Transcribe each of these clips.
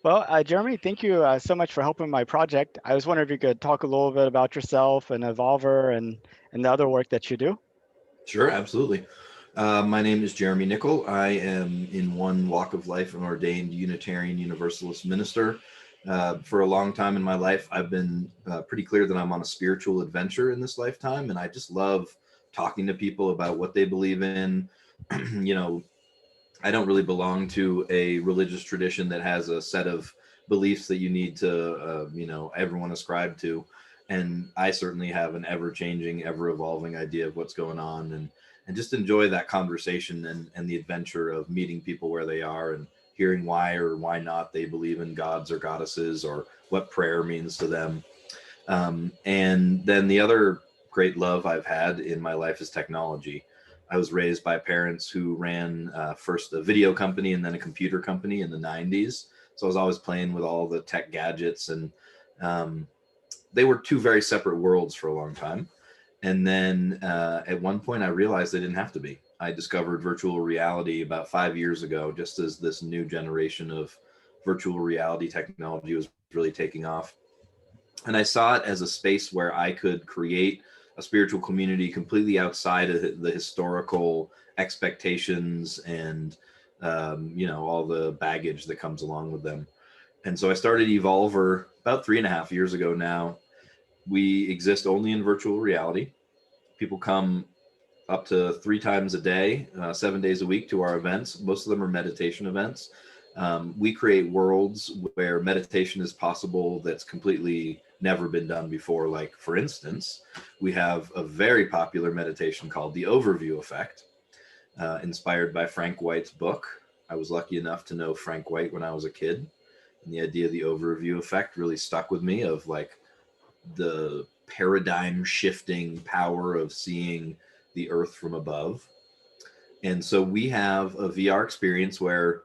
Well, Jeremy, thank you so much for helping my project. I was wondering if you could talk a little bit about yourself and Evolver and the other work that you do. Sure, absolutely. My name is Jeremy Nickel. I am, in one walk of life, an ordained Unitarian Universalist minister. For a long time in my life, I've been pretty clear that I'm on a spiritual adventure in this lifetime, and I just love talking to people about what they believe in. you know, I don't really belong to a religious tradition that has a set of beliefs that you need to, everyone ascribe to. And I certainly have an ever changing, ever evolving idea of what's going on, and just enjoy that conversation and the adventure of meeting people where they are and hearing why or why not they believe in gods or goddesses or what prayer means to them. And then the other great love I've had in my life is technology. I was raised by parents who ran first a video company and then a computer company in the 90s. So I was always playing with all the tech gadgets, and um, they were two very separate worlds for a long time. And then at one point, I realized they didn't have to be. I discovered virtual reality about 5 years ago, just as this new generation of virtual reality technology was really taking off. And I saw it as a space where I could create a spiritual community completely outside of the historical expectations and all the baggage that comes along with them. And so I started Evolver about 3.5 years ago now. We exist only in virtual reality. People come up to 3 times a day, 7 days a week to our events. Most of them are meditation events. We create worlds where meditation is possible that's completely never been done before. Like, for instance, we have a very popular meditation called the Overview Effect, inspired by Frank White's book. I was lucky enough to know Frank White when I was a kid. And the idea of the overview effect really stuck with me, of like the paradigm shifting power of seeing the earth from above. And so we have a VR experience where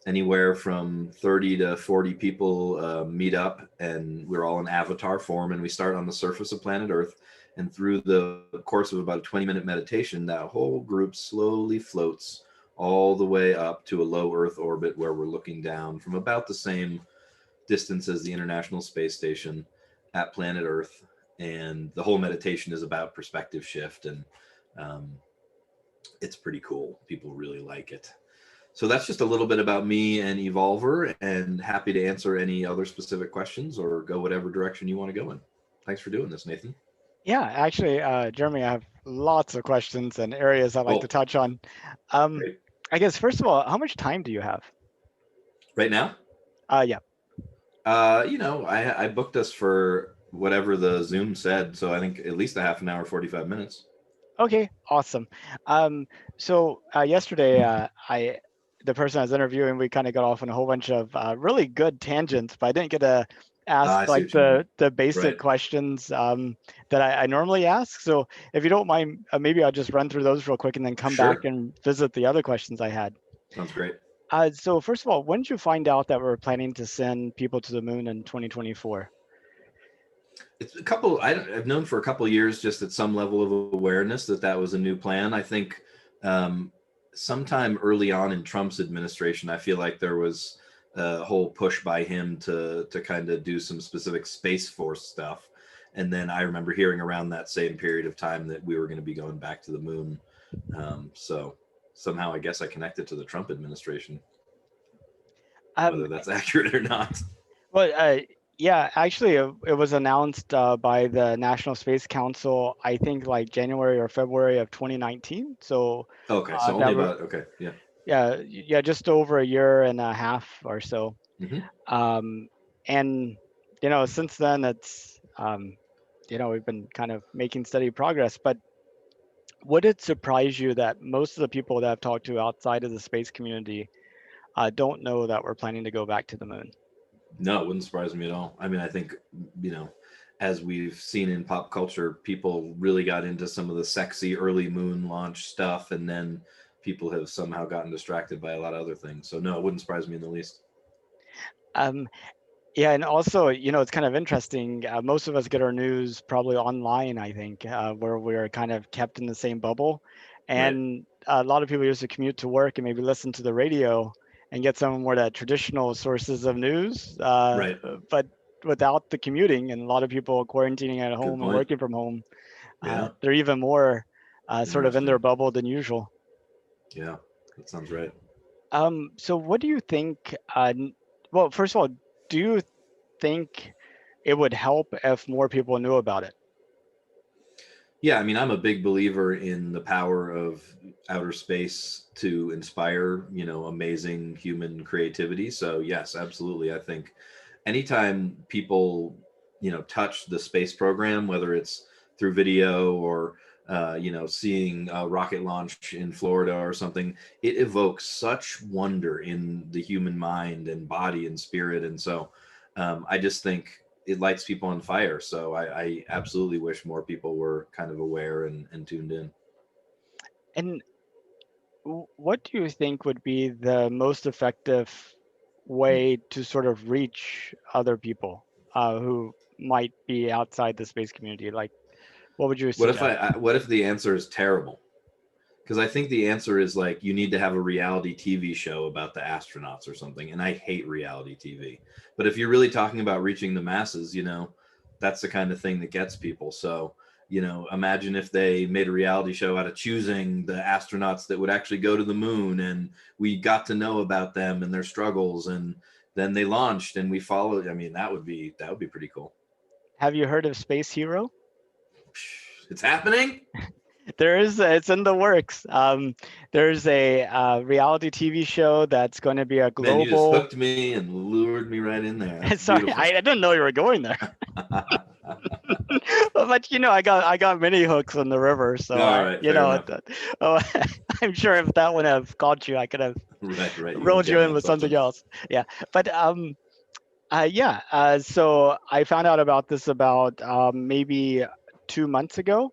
anywhere from 30 to 40 people meet up, and we're all in avatar form, and we start on the surface of planet Earth. And through the course of about a 20-minute meditation, that whole group slowly floats all the way up to a low Earth orbit where we're looking down from about the same distance as the International Space Station at planet Earth. And the whole meditation is about perspective shift, and um, it's pretty cool. People really like it. So that's just a little bit about me and Evolver, and happy to answer any other specific questions or go whatever direction you want to go in. Thanks for doing this, Nathan. Yeah, actually, Jeremy, I have lots of questions and areas I'd like to Cool. touch on. Um, Great. I guess first of all, how much time do you have? Right now, Yeah. I booked us for whatever the Zoom said, so I think at least a half an hour, 45 minutes. Okay, awesome. So yesterday, the person I was interviewing, we kind of got off on a whole bunch of really good tangents, but I didn't get to ask I see like what you mean. the basic Right. questions that I normally ask. So if you don't mind, maybe I'll just run through those real quick and then come back Sure. and visit the other questions I had. Sounds great. So first of all, when did you find out that we're planning to send people to the moon in 2024? It's a couple. I've known for a couple of years, just at some level of awareness, that that was a new plan. I think um, sometime early on in Trump's administration, I feel like there was a whole push by him to kind of do some specific Space Force stuff. And then I remember hearing around that same period of time that we were going to be going back to the moon. So somehow I guess I connected to the Trump administration, Um, whether that's accurate or not. Well, yeah, actually, it was announced by the National Space Council, I think like January or February of 2019. So Okay, so only that were, about, okay, yeah. yeah, just over a year and a half or so. Hmm. Um, and, since then, we've been kind of making steady progress. But would it surprise you that most of the people that I've talked to outside of the space community don't know that we're planning to go back to the moon? No, it wouldn't surprise me at all. I mean, I think, you know, as we've seen in pop culture, people really got into some of the sexy early moon launch stuff, and then people have somehow gotten distracted by a lot of other things. So, no, it wouldn't surprise me in the least. Um, Yeah, and also, it's kind of interesting. Most of us get our news probably online, I think, where we're kind of kept in the same bubble. Right. And a lot of people used to commute to work and maybe listen to the radio. and get some more of that traditional sources of news, Right. but without the commuting and a lot of people quarantining at Good home and point. working from home, Yeah. they're even more sort of in their Interesting. bubble than usual. Yeah. That sounds right. So what do you think? Well, first of all, do you think it would help if more people knew about it? Yeah, I mean, I'm a big believer in the power of outer space to inspire, amazing human creativity. So, yes, absolutely. I think anytime people, touch the space program, whether it's through video or, seeing a rocket launch in Florida or something, it evokes such wonder in the human mind and body and spirit. And so I just think it lights people on fire. So I absolutely wish more people were kind of aware and tuned in. And what do you think would be the most effective Hmm. way to sort of reach other people who might be outside the space community? Like, what would you suggest? What if the answer is terrible? Because I think the answer is like you need to have a reality TV show about the astronauts or something. And I hate reality TV. But if you're really talking about reaching the masses, that's the kind of thing that gets people. So, imagine if they made a reality show out of choosing the astronauts that would actually go to the moon and we got to know about them and their struggles and then they launched and we followed. I mean, that would be pretty cool. Have you heard of Space Hero? It's happening. There is, it's in the works. There's a reality TV show that's going to be a Man, you just global. hooked me and lured me right in there. That's Sorry, beautiful. I didn't know you were going there. But I got many hooks in the river, so All right, you fair know, enough. oh, I'm sure if that one have caught you, I could have Right, right. You would have rolled you gotten in on with something something. else. Yeah, but yeah. So I found out about this about maybe 2 months ago.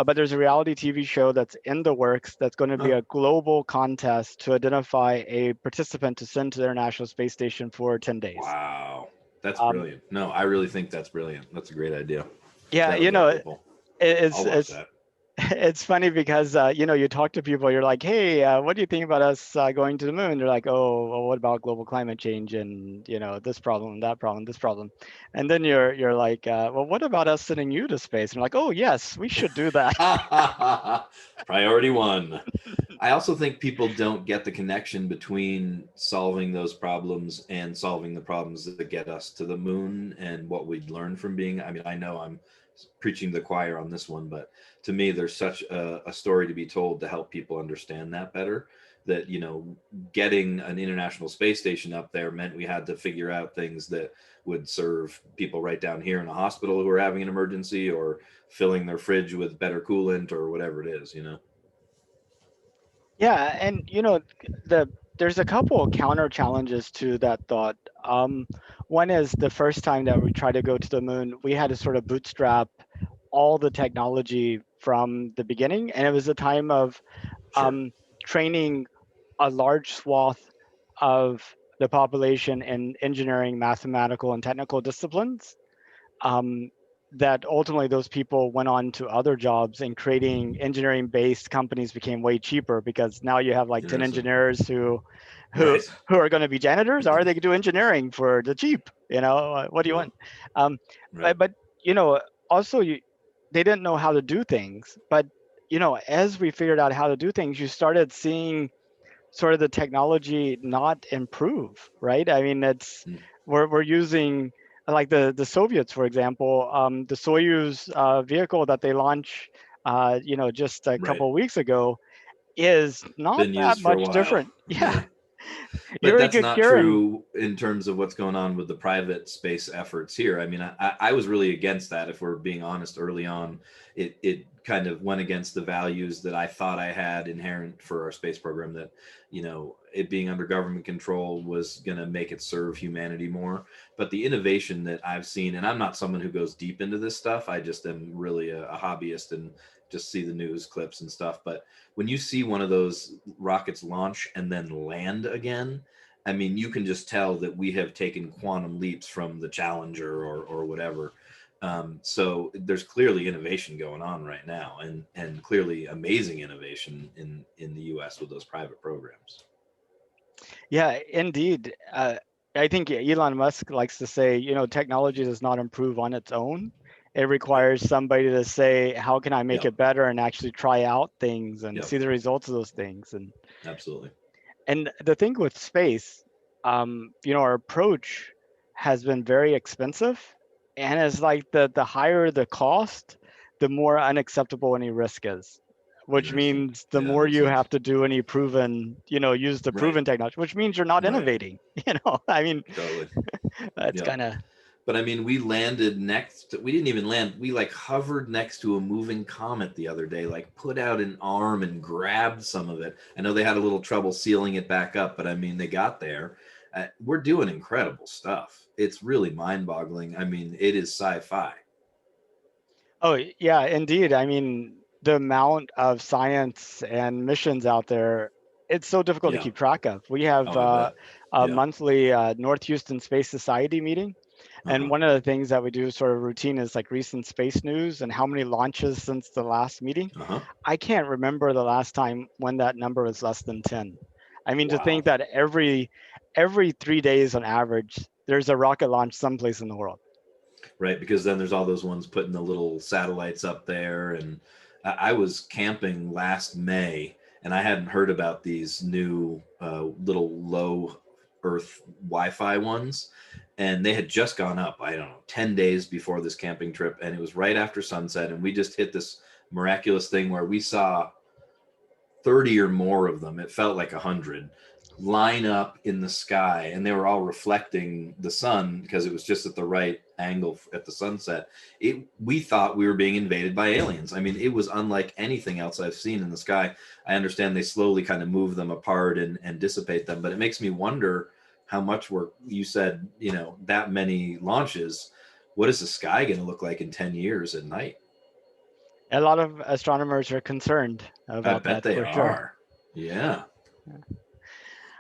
But there's a reality TV show that's in the works that's going to be Oh, a global contest to identify a participant to send to the International Space Station for 10 days. wow. That's Um, brilliant. No, I really think that's brilliant. That's a great idea. yeah, That'll you get know, it, people. it's I'll watch it's that. it's funny because you talk to people, you're like, hey, what do you think about us going to the moon? They're like, oh, well, what about global climate change and this problem, that problem, this problem, and then you're like, well, what about us sending you to space? And they're like, oh yes, we should do that. Priority one. I also think people don't get the connection between solving those problems and solving the problems that get us to the moon and what we'd learn from being. I mean, I know I'm preaching to the choir on this one, but to me, there's such a story to be told to help people understand that better. That, getting an international space station up there meant we had to figure out things that would serve people right down here in a hospital who are having an emergency or filling their fridge with better coolant or whatever it is. Yeah, and there's a couple of counter challenges to that thought. Um, One is the first time that we tried to go to the moon, we had to sort of bootstrap all the technology from the beginning, and it was a time of Sure. um, training a large swath of the population in engineering, mathematical, and technical disciplines. um, that ultimately those people went on to other jobs, and creating engineering based companies became way cheaper because now you have like 10 Interesting. engineers who Right. who are going to be janitors, or they could do engineering for the cheap. What do you Yeah. want? um, Right. but you know also they didn't know how to do things, but as we figured out how to do things, you started seeing sort of the technology not improve, right? I mean, it's Mm. we're using, like, the Soviets, for example, the Soyuz vehicle that they launched, just a Right. couple of weeks ago, is not Been that used for a much while. different. Yeah, Yeah. But Yuri that's not Gagarin. true in terms of what's going on with the private space efforts here. I mean, I was really against that. If we're being honest, early on, it kind of went against the values that I thought I had inherent for our space program. That it being under government control was going to make it serve humanity more. But the innovation that I've seen, and I'm not someone who goes deep into this stuff. I just am really a hobbyist and just see the news clips and stuff. But when you see one of those rockets launch and then land again, I mean, you can just tell that we have taken quantum leaps from the Challenger or whatever. So there's clearly innovation going on right now, and clearly amazing innovation in the U.S. with those private programs. Yeah, indeed. I think Elon Musk likes to say, technology does not improve on its own. It Yep. requires somebody to say, how can I make Yep. it better and actually try out things and Yep. see the results of those things. Absolutely. And the thing with space, our approach has been very expensive, and it's like the higher the cost, the more unacceptable any risk is, which Interesting. means the Yeah, that more makes you sense. have to do any proven, use the Right. proven technology, which means you're not Right. innovating. I mean, Totally. that's Yep. kind of. But I mean, we landed next. We didn't even land. We like hovered next to a moving comet the other day. Like put out an arm and grabbed some of it. I know they had a little trouble sealing it back up, but I mean, they got there. We're doing incredible stuff. It's really mind-boggling. I mean, it is sci-fi. Oh, yeah, indeed. I mean, the amount of science and missions out there, it's so difficult to Yeah. keep track of. We have Oh, I bet. a Yeah. monthly North Houston Space Society meeting. Uh And huh. one of the things that we do sort of routine is like recent space news and how many launches since the last meeting. Uh huh. I can't remember the last time when that number was less than 10. I mean, to Wow. think that every 3 days on average, there's a rocket launch someplace in the world. Right? Because then there's all those ones putting the little satellites up there. And I was camping last May, and I hadn't heard about these new little low Earth Wi-Fi ones, and they had just gone up. I don't know, 10 days before this camping trip, and it was right after sunset, and we just hit this miraculous thing where we saw 30 or more of them. It felt like 100 line up in the sky, and they were all reflecting the sun because it was just at the right angle at the sunset. We thought we were being invaded by aliens. I mean, it was unlike anything else I've seen in the sky. I understand they slowly kind of move them apart and dissipate them, but it makes me wonder how much work you said, that many launches. What is the sky going to look like in 10 years at night? A lot of astronomers are concerned I about bet that they for sure. are. Yeah.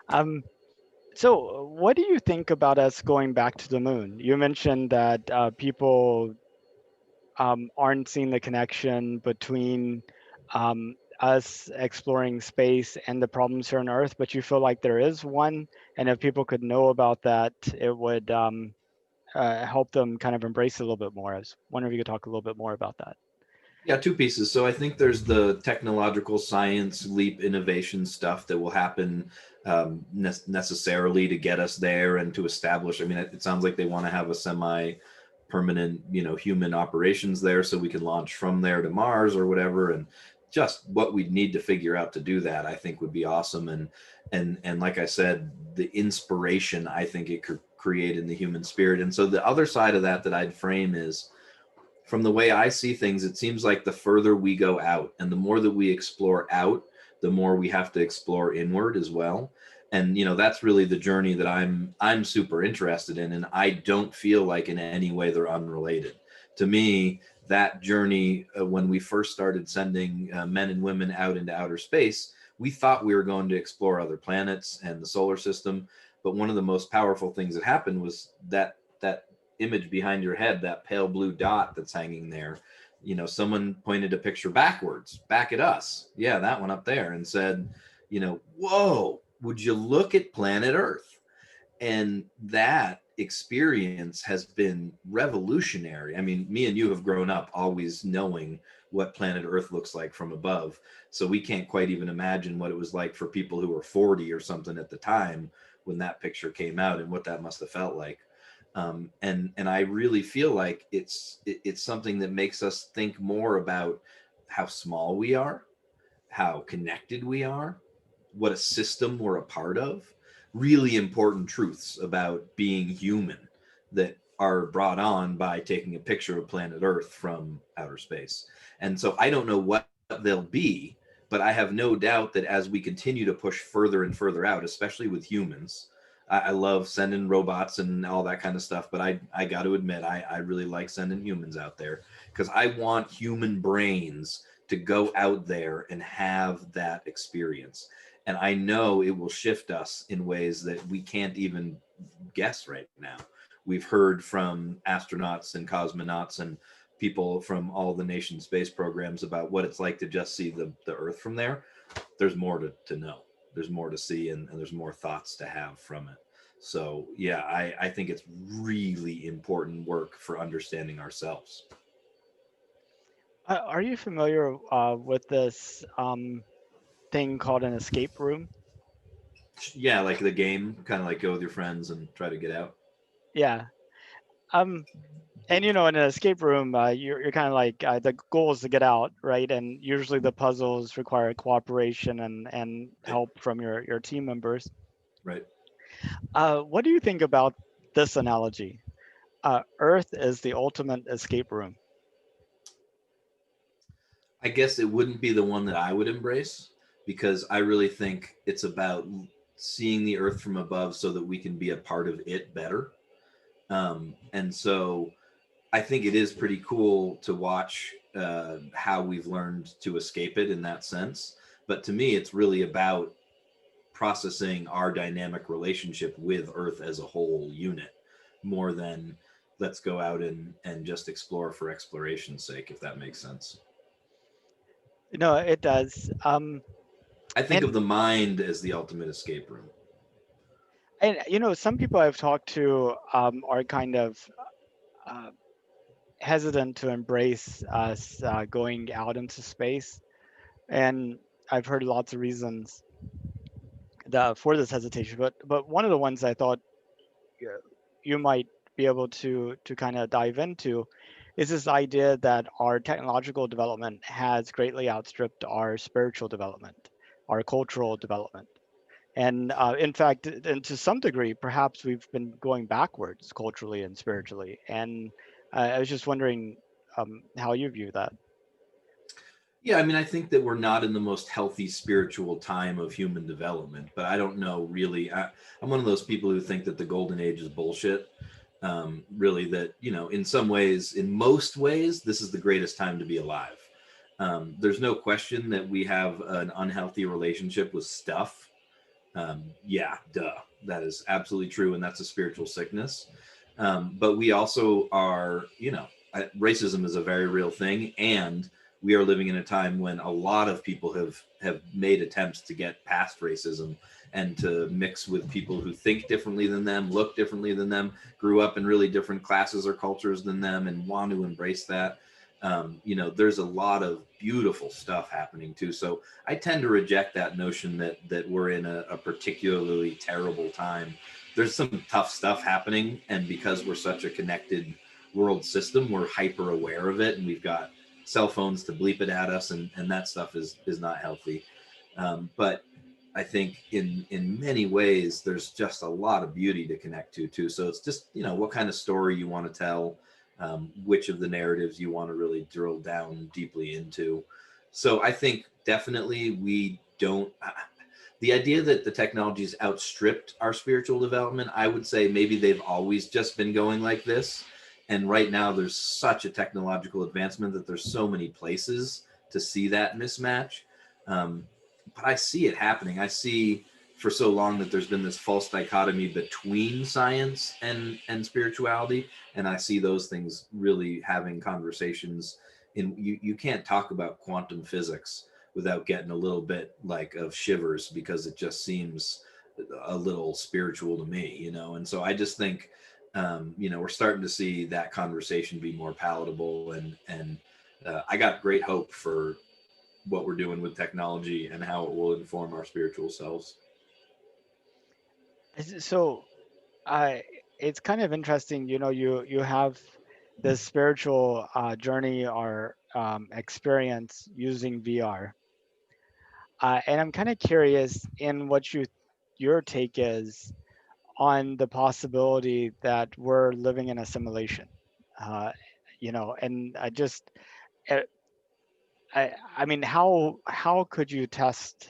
Um, so, what do you think about us going back to the moon? You mentioned that people aren't seeing the connection between us exploring space and the problems here on Earth, but you feel like there is one, and if people could know about that, it would help them kind of embrace it a little bit more. I was wondering if you could talk a little bit more about that. Yeah, two pieces. So I think there's the technological science leap innovation stuff that will happen necessarily to get us there and to establish. I mean, it sounds like they want to have a semi-permanent, human operations there, so we can launch from there to Mars or whatever. And just what we'd need to figure out to do that, I think, would be awesome. And like I said, the inspiration I think it could create in the human spirit. And so the other side of that I'd frame is, from the way I see things, it seems like the further we go out and the more that we explore out, the more we have to explore inward as well. And that's really the journey that I'm super interested in, and I don't feel like in any way they're unrelated. To me, that journey, when we first started sending men and women out into outer space, we thought we were going to explore other planets and the solar system. But one of the most powerful things that happened was that image behind your head, that pale blue dot that's hanging there. Someone pointed a picture backwards, back at us. Yeah, that one up there, and said, whoa, would you look at planet Earth? And that experience has been revolutionary. I mean, me and you have grown up always knowing what planet Earth looks like from above. So we can't quite even imagine what it was like for people who were 40 or something at the time when that picture came out and what that must have felt like. And I really feel like it's something that makes us think more about how small we are, how connected we are, what a system we're a part of. Really important truths about being human that are brought on by taking a picture of planet Earth from outer space. And so I don't know what they'll be, but I have no doubt that as we continue to push further and further out, especially with humans, I love sending robots and all that kind of stuff, but I got to admit, I really like sending humans out there because I want human brains to go out there and have that experience. And I know it will shift us in ways that we can't even guess right now. We've heard from astronauts and cosmonauts and people from all the nation space programs about what it's like to just see the Earth from there. There's more to know. there's more to see, and there's more thoughts to have from it. So yeah, I think it's really important work for understanding ourselves. Are you familiar with this thing called an escape room? Yeah, like the game, kind of like go with your friends and try to get out. Yeah. Um, and you know, in an escape room, you're kind of like the goal is to get out, right? And usually the puzzles require cooperation and Right. help from your team members. Right. What do you think about this analogy? Earth is the ultimate escape room. I guess it wouldn't be the one that I would embrace, because I really think it's about seeing the earth from above so that we can be a part of it better. And so I think it is pretty cool to watch how we've learned to escape it in that sense. But to me, it's really about processing our dynamic relationship with Earth as a whole unit, more than let's go out and just explore for exploration's sake, if that makes sense. No, it does. I think of And the mind as the ultimate escape room. and you know, some people I've talked to are kind of uh, hesitant to embrace us going out into space, and I've heard lots of reasons for this hesitation. But one of the ones I thought you you might be able to kind of dive into is this idea that our technological development has greatly outstripped our spiritual development, our cultural development. And in fact, and to some degree, perhaps we've been going backwards culturally and spiritually. And I was just wondering how you view that. Yeah, I mean, I think that we're not in the most healthy spiritual time of human development, but I don't know really. I'm one of those people who think that the golden age is bullshit. Really, that, in some ways, in most ways, this is the greatest time to be alive. There's no question that we have an unhealthy relationship with stuff. Yeah, duh. That is absolutely true, and that's a spiritual sickness. But we also are, racism is a very real thing, and we are living in a time when a lot of people have made attempts to get past racism and to mix with people who think differently than them, look differently than them, grew up in really different classes or cultures than them, and want to embrace that. There's a lot of beautiful stuff happening too. So I tend to reject that notion that we're in a particularly terrible time. There's some tough stuff happening, and because we're such a connected world system, we're hyper aware of it, and we've got cell phones to bleep it at us, and that stuff is not healthy. But I think in many ways there's just a lot of beauty to connect to too. So it's just, what kind of story you want to tell, which of the narratives you want to really drill down deeply into. So I think definitely we don't. The idea that the technologies outstripped our spiritual development, I would say maybe they've always just been going like this. And right now there's such a technological advancement that there's so many places to see that mismatch. Um, but I see it happening. I see for so long that there's been this false dichotomy between science and spirituality, and I see those things really having conversations. You can't talk about quantum physics without getting a little bit like of shivers, because it just seems a little spiritual to me, and so I just think, we're starting to see that conversation be more palatable, and I got great hope for what we're doing with technology and how it will inform our spiritual selves. So I it's kind of interesting, you know, you have this spiritual journey or experience using VR, and I'm kind of curious in what your take is on the possibility that we're living in a simulation. Uh, you know, and uh, I mean, how could you test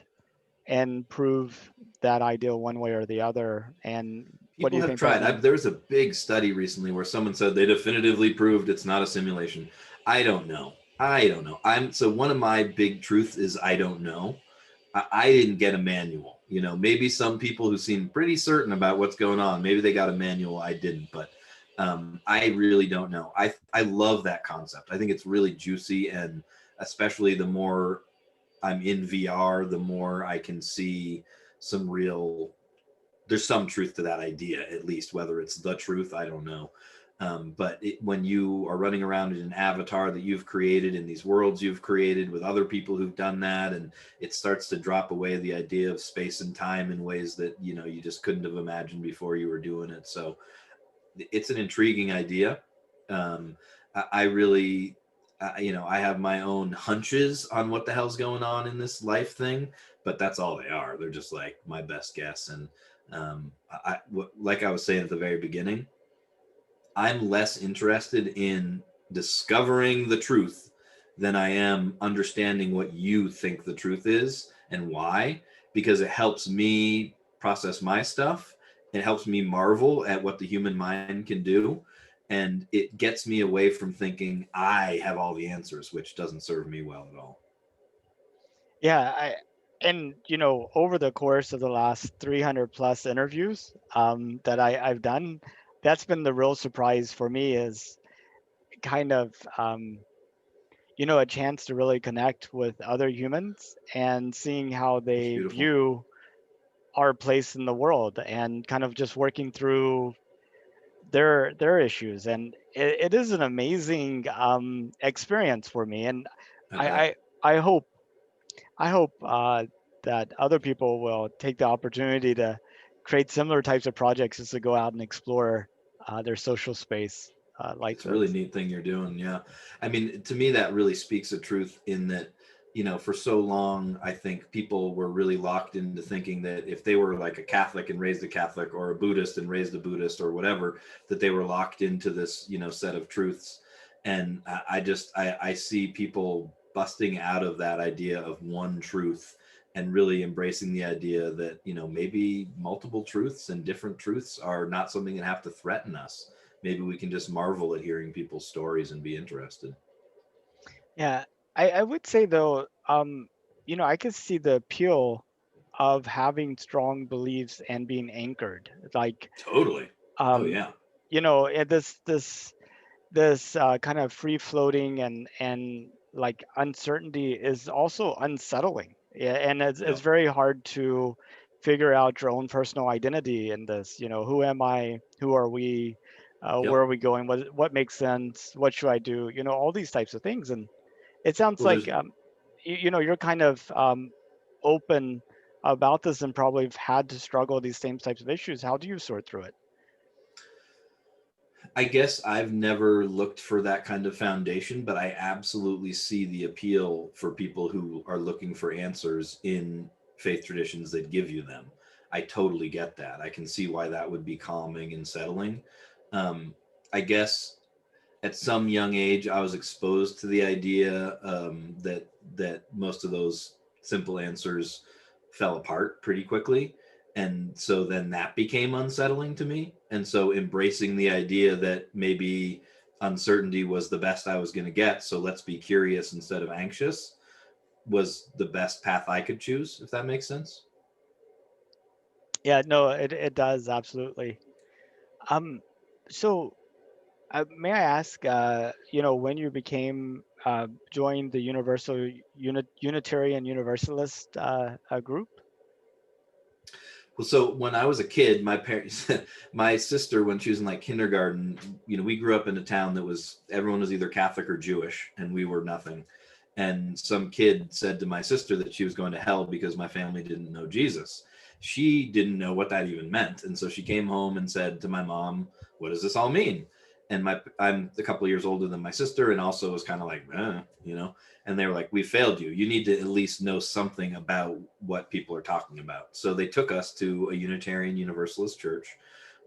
and prove that idea one way or the other? And what do People you have think that tried. means? There was a big study recently where someone said they definitively proved it's not a simulation. I don't know. I don't know. So one of my big truths is I don't know. I didn't get a manual. Maybe some people who seem pretty certain about what's going on, maybe they got a manual. I didn't, but I really don't know. I love that concept. I think it's really juicy, and especially the more I'm in VR, the more I can see some real, there's some truth to that idea, at least. Whether it's the truth, I don't know. But when you are running around in an avatar that you've created in these worlds you've created with other people who've done that, and it starts to drop away the idea of space and time in ways that you just couldn't have imagined before you were doing it. So it's an intriguing idea. I really, I have my own hunches on what the hell's going on in this life thing, but that's all they are. They're just like my best guess. And like I was saying at the very beginning, I'm less interested in discovering the truth than I am understanding what you think the truth is and why, because it helps me process my stuff. It helps me marvel at what the human mind can do. And it gets me away from thinking I have all the answers, which doesn't serve me well at all. Yeah, and over the course of the last 300 plus interviews that I've done, that's been the real surprise for me is kind of a chance to really connect with other humans and seeing how It's they beautiful. view our place in the world and kind of just working through their issues. And it is an amazing experience for me. And I I bet. I, I hope I hope that other people will take the opportunity to create similar types of projects just to go out and explore their social space like It's a really this. neat thing you're doing. Yeah. I mean, to me, that really speaks of truth in that, for so long, I think people were really locked into thinking that if they were like a Catholic and raised a Catholic, or a Buddhist and raised a Buddhist, or whatever, that they were locked into this, set of truths. And I see people busting out of that idea of one truth and really embracing the idea that, maybe multiple truths and different truths are not something that have to threaten us. Maybe we can just marvel at hearing people's stories and be interested. Yeah, I would say though, I could see the appeal of having strong beliefs and being anchored. Like, Totally. Oh um, yeah. this kind of free floating and like uncertainty is also unsettling. Yeah, and it's Yep. very hard to figure out your own personal identity in this. Who am I? Who are we? Where Yep. are we going? What makes sense? What should I do? All these types of things. And it sounds Well, like there's you're kind of open about this and probably have had to struggle with these same types of issues. How do you sort through it? I guess I've never looked for that kind of foundation, but I absolutely see the appeal for people who are looking for answers in faith traditions that give you them. I totally get that. I can see why that would be calming and settling. Um, I guess at some young age, I was exposed to the idea that most of those simple answers fell apart pretty quickly, and so then that became unsettling to me. And so embracing the idea that maybe uncertainty was the best I was going to get, so let's be curious instead of anxious, was the best path I could choose. If that makes sense. Yeah, no, it does absolutely. Um, so may I ask, when you became joined the Unitarian Universalist group? Well, so when I was a kid, my parents, my sister, when she was in like kindergarten, we grew up in a town that was, everyone was either Catholic or Jewish, and we were nothing. And some kid said to my sister that she was going to hell because my family didn't know Jesus. She didn't know what that even meant, and so she came home and said to my mom, "What does this all mean?" And I'm a couple of years older than my sister, and also was kind of like, and they were like, "We failed you. You need to at least know something about what people are talking about." So they took us to a Unitarian Universalist church,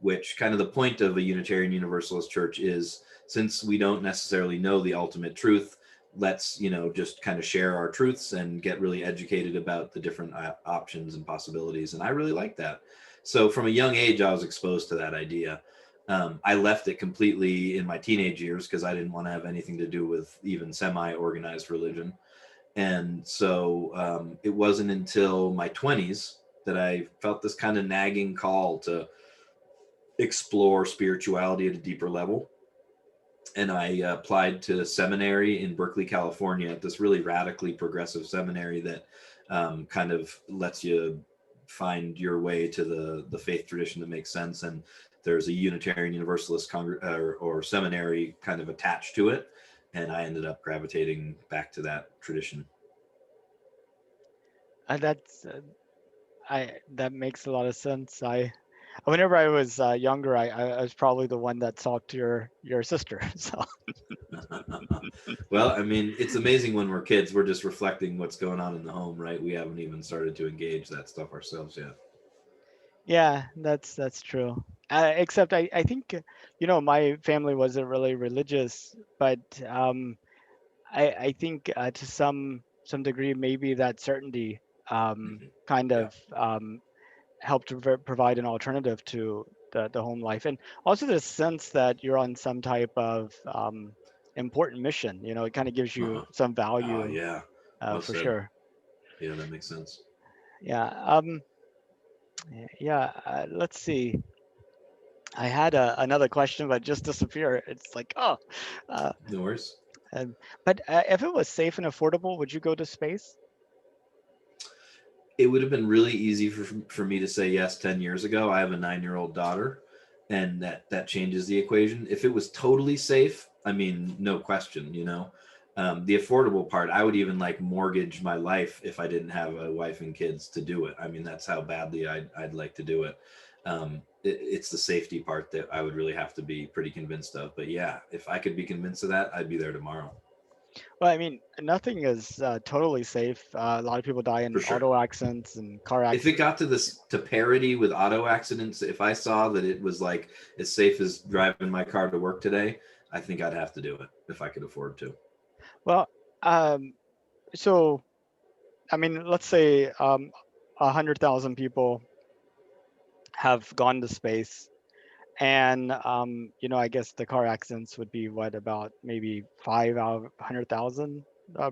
which kind of the point of a Unitarian Universalist church is, since we don't necessarily know the ultimate truth, let's just kind of share our truths and get really educated about the different options and possibilities. And I really like that. So from a young age, I was exposed to that idea. I left it completely in my teenage years because I didn't want to have anything to do with even semi-organized religion. And so it wasn't until my 20s that I felt this kind of nagging call to explore spirituality at a deeper level. And I applied to seminary in Berkeley, California, at this really radically progressive seminary that kind of lets you find your way to the faith tradition that makes sense. And there's a Unitarian Universalist or seminary kind of attached to it, and I ended up gravitating back to that tradition. That's I that makes a lot of sense. Whenever I was younger, I was probably the one that talked to your sister. So Well, I mean, it's amazing when we're kids, we're just reflecting what's going on in the home, right? We haven't even started to engage that stuff ourselves yet. yeah, that's true. Except I think my family wasn't really religious, but I think to some degree maybe that certainty Hmm. kind Yeah. of helped to provide an alternative to the home life, and also the sense that you're on some type of important mission. It kind of gives you Uh-huh. some Oh, value yeah. Well for said. sure. Yeah, that makes sense. Yeah. Yeah. Let's see. I had another question, but just disappear. It's like, oh, uh, No worries. um, but if it was safe and affordable, would you go to space? It would have been really easy for me to say yes 10 years ago. I have a 9-year-old daughter, and that changes the equation. If it was totally safe, I mean, no question, the affordable part, I would even like mortgage my life if I didn't have a wife and kids to do it. I mean, that's how badly I'd like to do it. It's the safety part that I would really have to be pretty convinced of. But yeah, if I could be convinced of that, I'd be there tomorrow. Well, I mean, nothing is totally safe. A lot of people die For in sure. auto accidents and car If it accidents. got to this to parity with auto accidents, if I saw that it was like as safe as driving my car to work today, I think I'd have to do it if I could afford to. Well, um, so I mean, let's say 100,000 people have gone to space, and I guess the car accidents would be what, about maybe 5 out of 100,000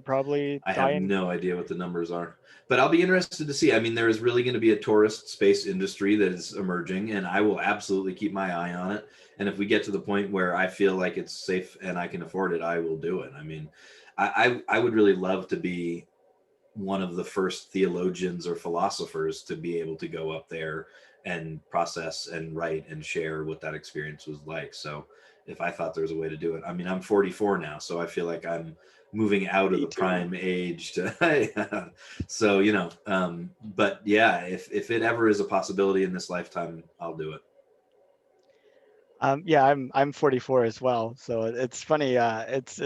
probably I have dying. no idea what the numbers are, but I'll be interested to see. I mean, there is really going to be a tourist space industry that is emerging, and I will absolutely keep my eye on it. And if we get to the point where I feel like it's safe and I can afford it, I will do it. I mean, I would really love to be one of the first theologians or philosophers to be able to go up there and process and write and share what that experience was like. So if I thought there was a way to do it, I mean, I'm 44 now, so I feel like I'm moving out of Me the too. prime age to so but yeah, if it ever is a possibility in this lifetime, I'll do it. Yeah, I'm 44 as well, so it's funny. It's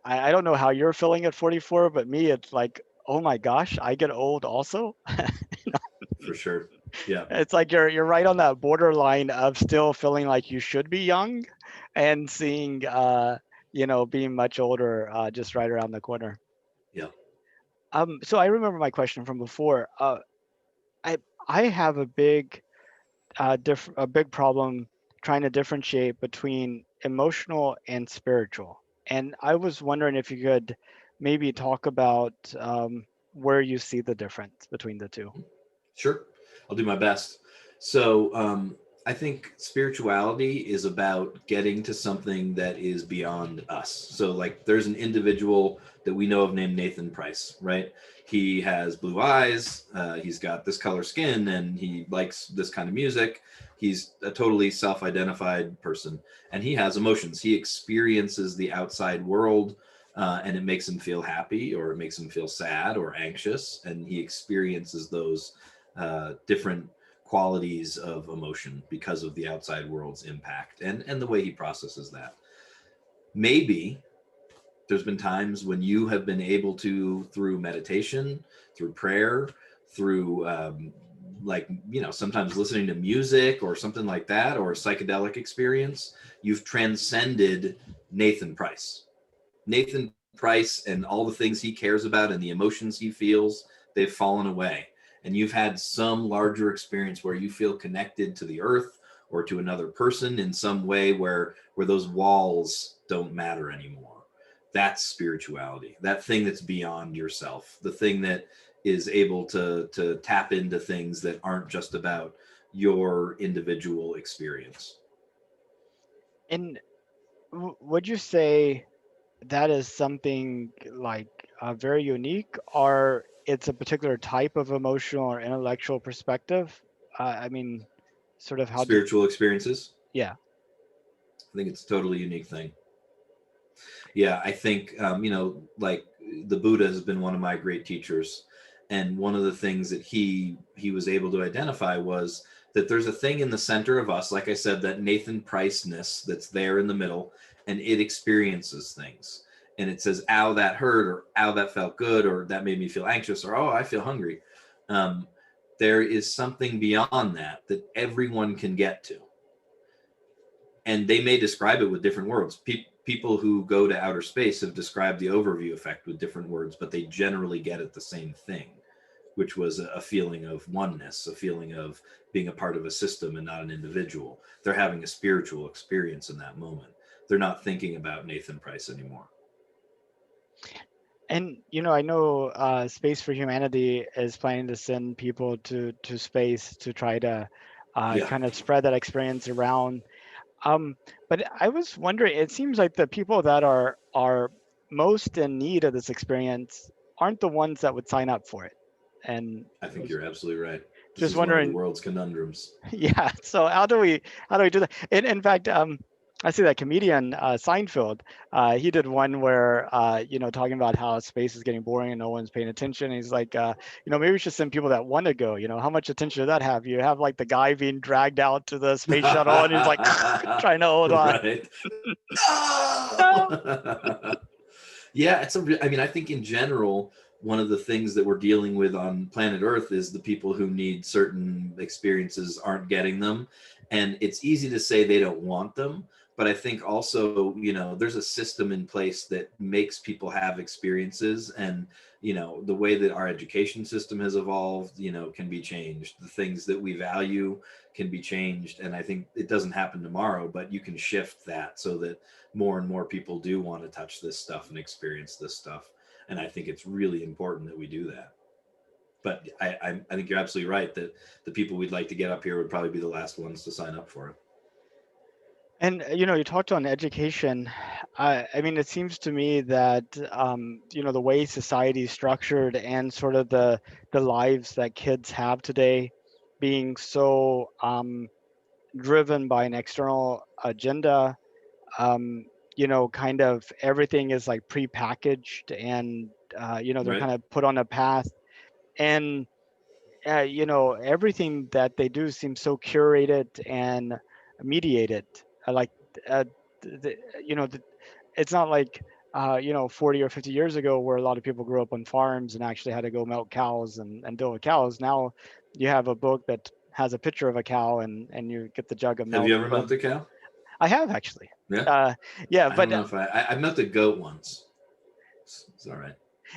I don't know how you're feeling at 44, but me, it's like, oh my gosh, I get old also. For sure. Yeah. It's like you're right on that borderline of still feeling like you should be young, and seeing being much older just right around the corner. Yeah. So I remember my question from before. I I have a big problem trying to differentiate between emotional and spiritual. And I was wondering if you could maybe talk about where you see the difference between the two. Sure, I'll do my best. So, I think spirituality is about getting to something that is beyond us. So, like, there's an individual that we know of named Nathan Price, right? He has blue eyes, he's got this color skin, and he likes this kind of music. He's a totally self identified person, and he has emotions. He experiences the outside world. And it makes him feel happy, or it makes him feel sad or anxious, and he experiences those different qualities of emotion because of the outside world's impact and the way he processes that. Maybe there's been times when you have been able to, through meditation, through prayer, through sometimes listening to music or something like that, or a psychedelic experience, you've transcended Nathan Price. Nathan Price and all the things he cares about and the emotions he feels, they've fallen away. And you've had some larger experience where you feel connected to the earth or to another person in some way where those walls don't matter anymore. That's spirituality. That thing that's beyond yourself. The thing that is able to tap into things that aren't just about your individual experience. And would you say that is something like very unique, or it's a particular type of emotional or intellectual perspective? I mean, sort of how do, Spiritual experiences. yeah. I think it's a totally unique thing. Yeah, I think like the Buddha has been one of my great teachers, and one of the things that he was able to identify was that there's a thing in the center of us, like I said, that Nathan Price-ness that's there in the middle, and it experiences things, and it says, "Ow, that hurt," or "Ow, that felt good," or "That made me feel anxious," or "Oh, I feel hungry." Um, there is something beyond that that everyone can get to, and they may describe it with different words. People who go to outer space have described the overview effect with different words, but they generally get at the same thing, which was a feeling of oneness, a feeling of being a part of a system and not an individual. They're having a spiritual experience in that moment. They're not thinking about Nathan Price anymore. And I know Space for Humanity is planning to send people to space to try to Yeah, kind of spread that experience around. But I was wondering, it seems like the people that are most in need of this experience aren't the ones that would sign up for it. And I I think was you're absolutely right. This just is one of the wondering, world's conundrums. yeah. So how do we do that? In fact, I see that comedian Seinfeld. He did one where talking about how space is getting boring and no one's paying attention. He's like, maybe we should send people that want to go. How much attention does that have? You have like the guy being dragged out to the space shuttle, and he's like trying to hold on. Right. No. No. Yeah, I mean, I think in general, one of the things that we're dealing with on planet Earth is the people who need certain experiences aren't getting them. And it's easy to say they don't want them. But I think also, there's a system in place that makes people have experiences. And, the way that our education system has evolved, can be changed. The things that we value can be changed. And I think it doesn't happen tomorrow, but you can shift that so that more and more people do want to touch this stuff and experience this stuff. And I think it's really important that we do that. But I think you're absolutely right that the people we'd like to get up here would probably be the last ones to sign up for it. And you talked on education. I mean, it seems to me that the way society is structured and sort of the lives that kids have today, being so driven by an external agenda, um, kind of everything is like pre-packaged, and they're Right. kind of put on a path, and everything that they do seems so curated and mediated. Like, uh, the, you know, the, it's not like 40 or 50 years ago where a lot of people grew up on farms and actually had to go milk cows and deal with cows. Now you have a book that has a picture of a cow, and you get the jug of Have milk you ever milked from. a cow? I have actually. Yeah. Uh, yeah, I don't but know if I milked a goat once. It's all right.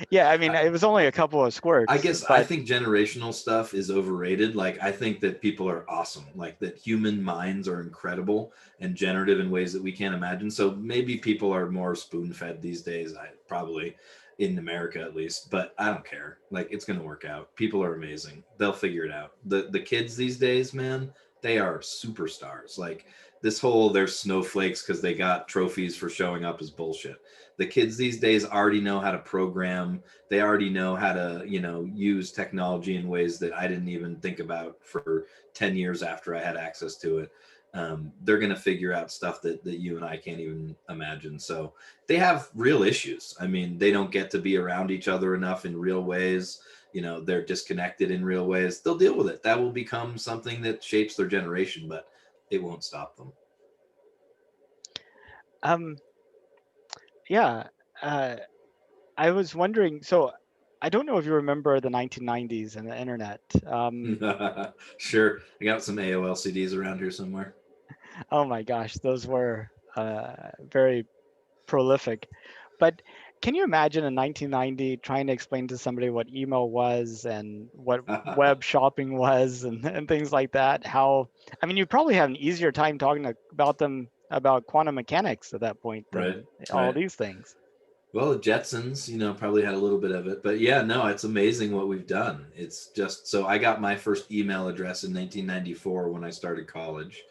yeah, I mean, I, it was only a couple of I squirts, guess I but think generational stuff is overrated. Like, I think that people are awesome. Like, that human minds are incredible and generative in ways that we can't imagine. So maybe people are more spoon fed these days. I probably in America at least, but I don't care. Like, it's gonna work out. People are amazing. They'll figure it out. The kids these days, man, they are superstars. Like, this whole they're snowflakes because they got trophies for showing up is bullshit. The kids these days already know how to program. They already know how to use technology in ways that I didn't even think about for 10 years after I had access to it. They're going to figure out stuff that you and I can't even imagine. So they have real issues. I mean, they don't get to be around each other enough in real ways. They're disconnected in real ways. They'll deal with it. That will become something that shapes their generation, but it won't stop them. um, yeah. Uh, I was wondering, so I don't know if you remember the 1990s and the internet. Sure. I got some AOL CDs around here somewhere. Oh my gosh, those were very prolific. But can you imagine in 1990 trying to explain to somebody what email was and what web shopping was and things like that? How, I mean, you probably had an easier time talking about them about quantum mechanics at that point Right. than all Right. these things. Well, the Jetsons, probably had a little bit of it, but yeah, no, it's amazing what we've done. It's just so I got my first email address in 1994 when I started college,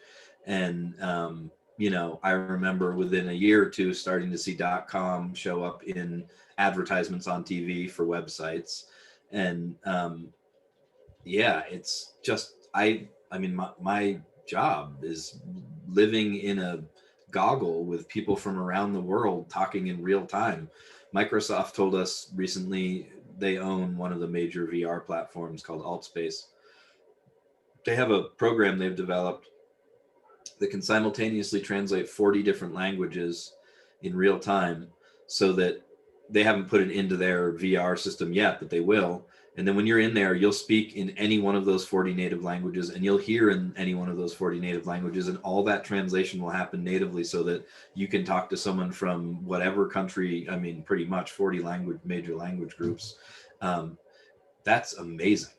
and I remember within a year or two starting to see .com show up in advertisements on TV for websites, And yeah, it's just I mean my job is living in a goggle with people from around the world talking in real time. Microsoft told us recently they own one of the major VR platforms called Altspace. They have a program they've developed that can simultaneously translate 40 different languages in real time, so that they haven't put it into their VR system yet, but they will. And then when you're in there, you'll speak in any one of those 40 native languages, and you'll hear in any one of those 40 native languages, and all that translation will happen natively, so that you can talk to someone from whatever country. I mean, pretty much 40 major language groups. Um, that's amazing.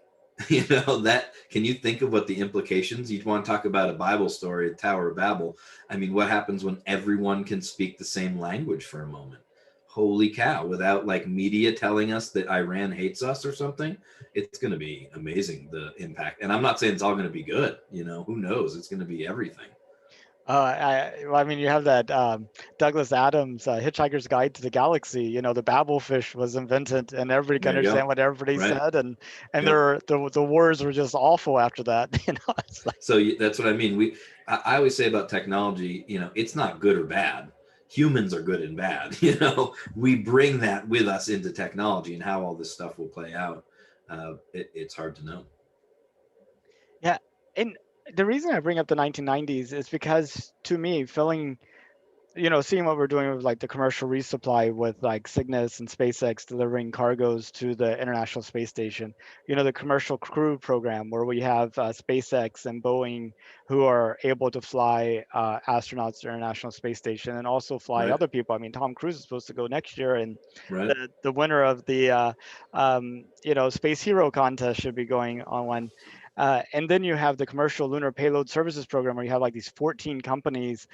That, can you think of what the implications? You'd want to talk about a Bible story, the Tower of Babel. I mean, what happens when everyone can speak the same language for a moment? Holy cow, without like media telling us that Iran hates us or something. It's going to be amazing, the impact. And I'm not saying it's all going to be good, who knows? It's going to be everything. Well, I mean, you have that Douglas Adams Hitchhiker's Guide to the Galaxy. The Babel fish was invented, and everybody could There you understand go. what everybody Right. said, and Yep. the wars were just awful after that. It's like, So that's what I mean. I always say about technology, it's not good or bad. Humans are good and bad. We bring that with us into technology, and how all this stuff will play out. It's hard to know. yeah, and the reason I bring up the 1990s is because to me, seeing what we're doing with like the commercial resupply with like Cygnus and SpaceX delivering cargoes to the International Space Station, the commercial crew program where we have SpaceX and Boeing who are able to fly astronauts to the International Space Station and also fly Right. other people. I mean, Tom Cruise is supposed to go next year, and Right. the winner of the Space Hero contest should be going on one. And then you have the commercial lunar payload services program where you have like these 14 companies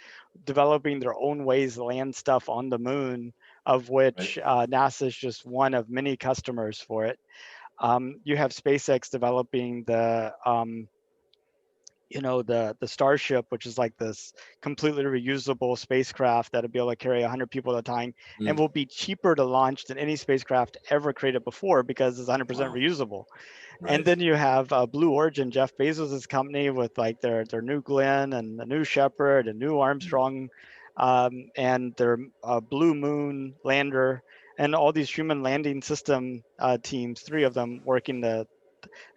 developing their own ways to land stuff on the moon, of Right. which NASA is just one of many customers for it. You have SpaceX developing the Starship, which is like this completely reusable spacecraft that'll be able to carry 100 people at a time and Mm. will be cheaper to launch than any spacecraft ever created before because it's 100% Wow. reusable. And Right. then you have Blue Origin, Jeff Bezos' company, with like their New Glenn and the New Shepard and New Mm. Armstrong, and their Blue Moon lander, and all these human landing system teams, three of them working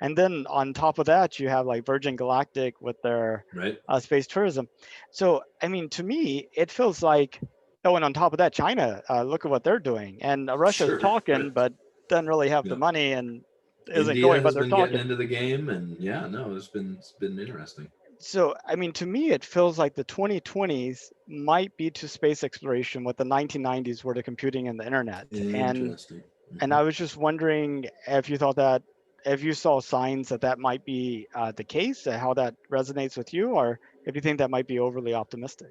and then on top of that, you have like Virgin Galactic with their Right. space tourism. So, I mean, to me, it feels like, oh, and on top of that, China, look at what they're doing. And Russia's Sure. talking, Right. but doesn't really have the Yeah. money and isn't India going, but has they're been getting talking. into the game, and yeah, no, it's been interesting. So, I mean, to me, it feels like the 2020s might be to space exploration what the 1990s were to computing and the internet. Interesting. And Hmm. I was just wondering if you thought that, if you saw signs that that might be the case, how that resonates with you, or if you think that might be overly optimistic.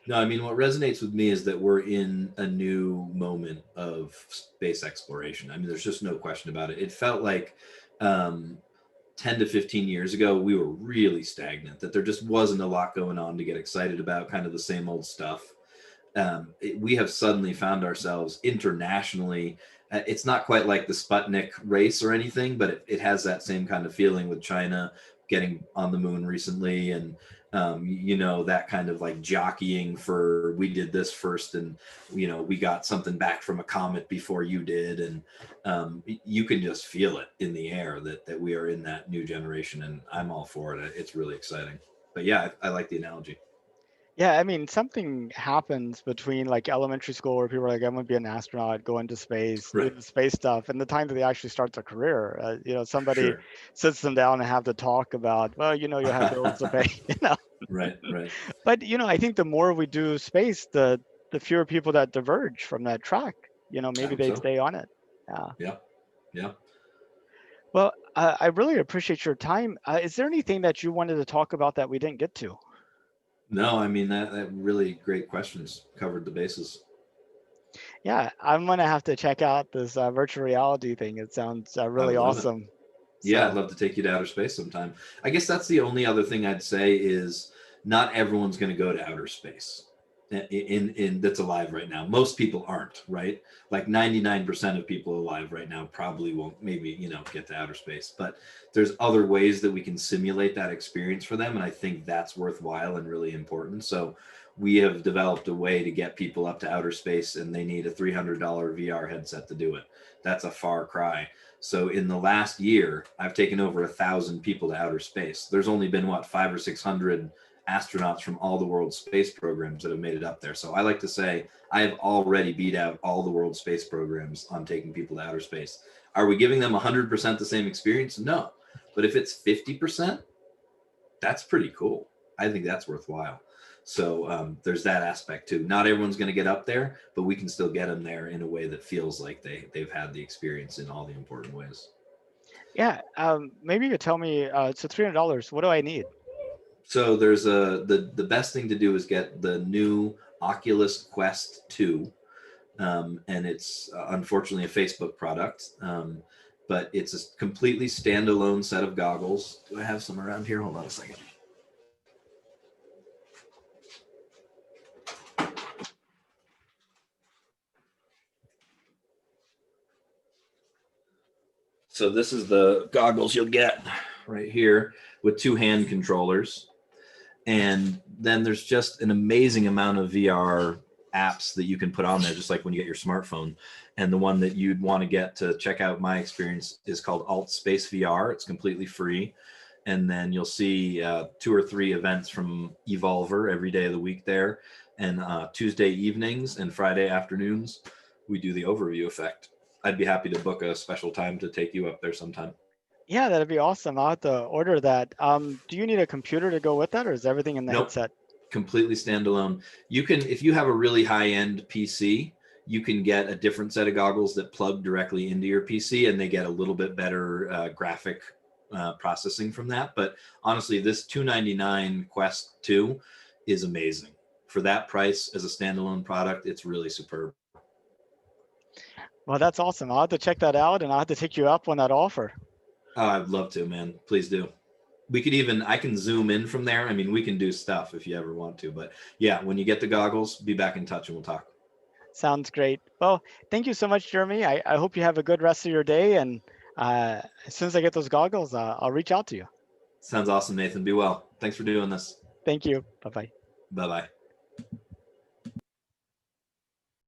No, I mean, what resonates with me is that we're in a new moment of space exploration. I mean, there's just no question about it. It felt like um, 10 to 15 years ago, we were really stagnant, that there just wasn't a lot going on to get excited about, kind of the same old stuff. We have suddenly found ourselves internationally. It's not quite like the Sputnik race or anything, but it has that same kind of feeling with China getting on the moon recently, and that kind of like jockeying for, we did this first, and we got something back from a comet before you did, and you can just feel it in the air that we are in that new generation, and I'm all for it. It's really exciting. But yeah, I like the analogy. Yeah, I mean, something happens between like elementary school where people are like, I'm going to be an astronaut, go into space, do Right. the space stuff, and the time that they actually start their career. Somebody Sure. sits them down and have to talk about, well, you'll have bills to pay, you know. Right. Right. But I think the more we do space, the fewer people that diverge from that track. I Maybe hope they so. stay on it. Yeah. Yeah. Yeah. Well, I really appreciate your time. Is there anything that you wanted to talk about that we didn't get to? No, I mean, that really great questions, covered the bases. Yeah, I'm gonna have to check out this virtual reality thing. It sounds I really would love it. awesome. Yeah, I'd So, love to take you to outer space sometime. I guess that's the only other thing I'd say is not everyone's going to go to outer space. in that's alive right now. Most people aren't, right? Like 99% of people alive right now probably won't, maybe, get to outer space, but there's other ways that we can simulate that experience for them, and I think that's worthwhile and really important. So we have developed a way to get people up to outer space, and they need a $300 VR headset to do it. That's a far cry. So in the last year, I've taken over 1,000 people to outer space. There's only been what, 500 or 600 astronauts from all the world's space programs that have made it up there. So I like to say I have already beat out all the world's space programs on taking people to outer space. Are we giving them 100% the same experience? No. But if it's 50%, that's pretty cool. I think that's worthwhile. So there's that aspect too. Not everyone's going to get up there, but we can still get them there in a way that feels like they've had the experience in all the important ways. Yeah, maybe you could tell me. So $300. What do I need? So there's the best thing to do is get the new Oculus Quest 2, and it's unfortunately a Facebook product, but it's a completely standalone set of goggles. Do I have some around here? Hold on a second. So this is the goggles you'll get right here with two hand controllers. And then there's just an amazing amount of VR apps that you can put on there, just like when you get your smartphone. And the one that you'd want to get to check out my experience is called Alt Space VR. It's completely free. And then you'll see 2 or 3 events from Evolver every day of the week there. And Tuesday evenings and Friday afternoons, we do the overview effect. I'd be happy to book a special time to take you up there sometime. Yeah, that'd be awesome. I'll have to order that. Do you need a computer to go with that, or is everything in the Nope, headset? completely standalone. You can, if you have a really high-end PC, you can get a different set of goggles that plug directly into your PC, and they get a little bit better graphic processing from that. But honestly, this $299 Quest 2 is amazing. For that price as a standalone product, it's really superb. Well, that's awesome. I'll have to check that out, and I'll have to take you up on that offer. Oh, I'd love to, man. Please do. We could even, I can zoom in from there. I mean, we can do stuff if you ever want to. But yeah, when you get the goggles, be back in touch and we'll talk. Sounds great. Well, thank you so much, Jeremy. I hope you have a good rest of your day. And as soon as I get those goggles, I'll reach out to you. Sounds awesome, Nathan. Be well. Thanks for doing this. Thank you. Bye bye. Bye bye.